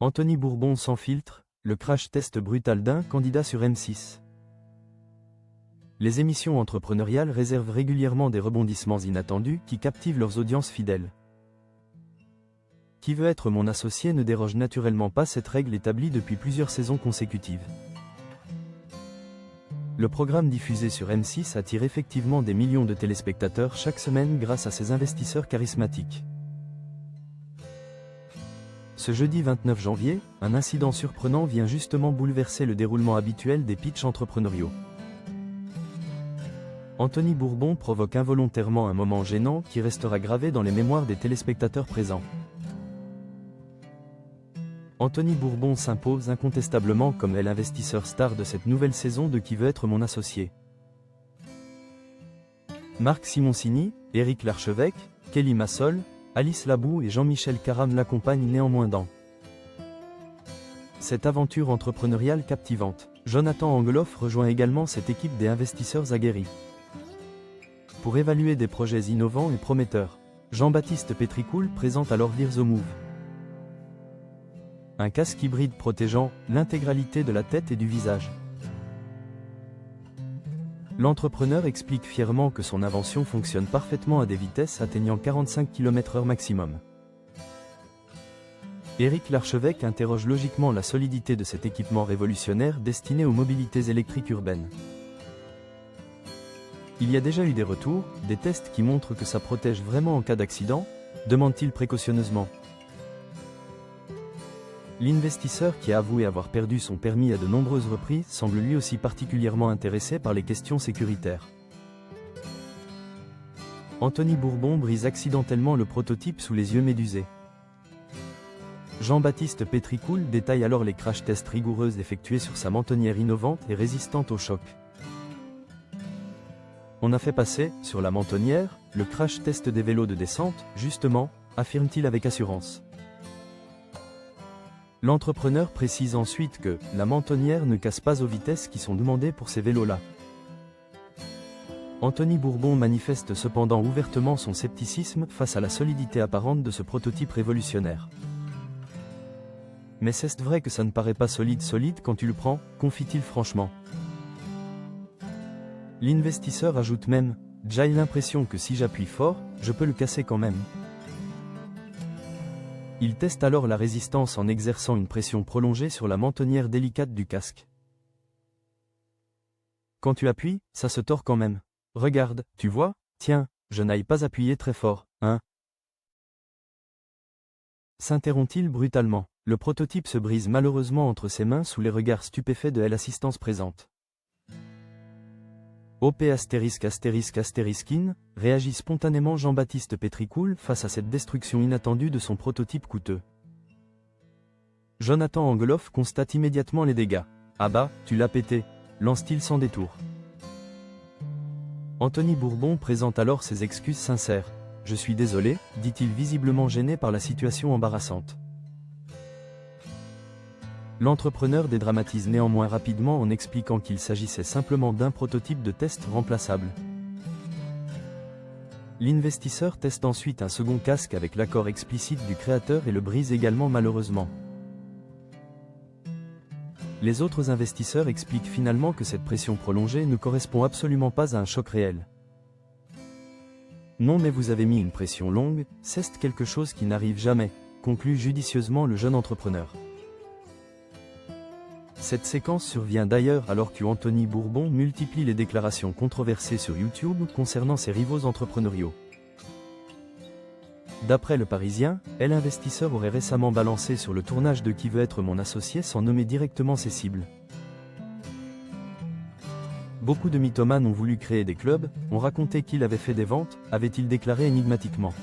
Anthony Bourbon sans filtre, le crash test brutal d'un candidat sur M6. Les émissions entrepreneuriales réservent régulièrement des rebondissements inattendus qui captivent leurs audiences fidèles. Qui veut être mon associé ne déroge naturellement pas cette règle établie depuis plusieurs saisons consécutives. Le programme diffusé sur M6 attire effectivement des millions de téléspectateurs chaque semaine grâce à ses investisseurs charismatiques. Ce jeudi 29 janvier, un incident surprenant vient justement bouleverser le déroulement habituel des pitchs entrepreneuriaux. Anthony Bourbon provoque involontairement un moment gênant qui restera gravé dans les mémoires des téléspectateurs présents. Anthony Bourbon s'impose incontestablement comme l'investisseur star de cette nouvelle saison de Qui veut être mon associé. Marc Simoncini, Éric Larchevêque, Kelly Massol, Alice Labou et Jean-Michel Caram l'accompagnent néanmoins dans cette aventure entrepreneuriale captivante. Jonathan Angeloff rejoint également cette équipe des investisseurs aguerris pour évaluer des projets innovants et prometteurs. Jean-Baptiste Pétricool présente alors Virzomove, un casque hybride protégeant l'intégralité de la tête et du visage. L'entrepreneur explique fièrement que son invention fonctionne parfaitement à des vitesses atteignant 45 km/h maximum. Éric Larchevêque interroge logiquement la solidité de cet équipement révolutionnaire destiné aux mobilités électriques urbaines. Il y a déjà eu des retours, des tests qui montrent que ça protège vraiment en cas d'accident, demande-t-il précautionneusement. L'investisseur qui a avoué avoir perdu son permis à de nombreuses reprises semble lui aussi particulièrement intéressé par les questions sécuritaires. Anthony Bourbon brise accidentellement le prototype sous les yeux médusés. Jean-Baptiste Pétricool détaille alors les crash tests rigoureux effectués sur sa mentonnière innovante et résistante au choc. On a fait passer, sur la mentonnière, le crash test des vélos de descente, justement, affirme-t-il avec assurance. L'entrepreneur précise ensuite que la mentonnière ne casse pas aux vitesses qui sont demandées pour ces vélos-là. Anthony Bourbon manifeste cependant ouvertement son scepticisme face à la solidité apparente de ce prototype révolutionnaire. Mais c'est vrai que ça ne paraît pas solide quand tu le prends, confie-t-il franchement. L'investisseur ajoute même « J'ai l'impression que si j'appuie fort, je peux le casser quand même ». Il teste alors la résistance en exerçant une pression prolongée sur la mentonnière délicate du casque. Quand tu appuies, ça se tord quand même. Regarde, tu vois, tiens, je n'aille pas appuyer très fort, hein? S'interrompt-il brutalement. Le prototype se brise malheureusement entre ses mains sous les regards stupéfaits de l'assistance présente. OP*******in, réagit spontanément Jean-Baptiste Pétricool face à cette destruction inattendue de son prototype coûteux. Jonathan Angeloff constate immédiatement les dégâts. Ah bah, tu l'as pété, lance-t-il sans détour. Anthony Bourbon présente alors ses excuses sincères. Je suis désolé, dit-il visiblement gêné par la situation embarrassante. L'entrepreneur dédramatise néanmoins rapidement en expliquant qu'il s'agissait simplement d'un prototype de test remplaçable. L'investisseur teste ensuite un second casque avec l'accord explicite du créateur et le brise également malheureusement. Les autres investisseurs expliquent finalement que cette pression prolongée ne correspond absolument pas à un choc réel. Non mais vous avez mis une pression longue, c'est quelque chose qui n'arrive jamais, conclut judicieusement le jeune entrepreneur. Cette séquence survient d'ailleurs alors qu'Anthony Bourbon multiplie les déclarations controversées sur YouTube concernant ses rivaux entrepreneuriaux. D'après Le Parisien, l'investisseur aurait récemment balancé sur le tournage de Qui veut être mon associé sans nommer directement ses cibles. Beaucoup de mythomanes ont voulu créer des clubs, ont raconté qu'il avait fait des ventes, avait-il déclaré énigmatiquement.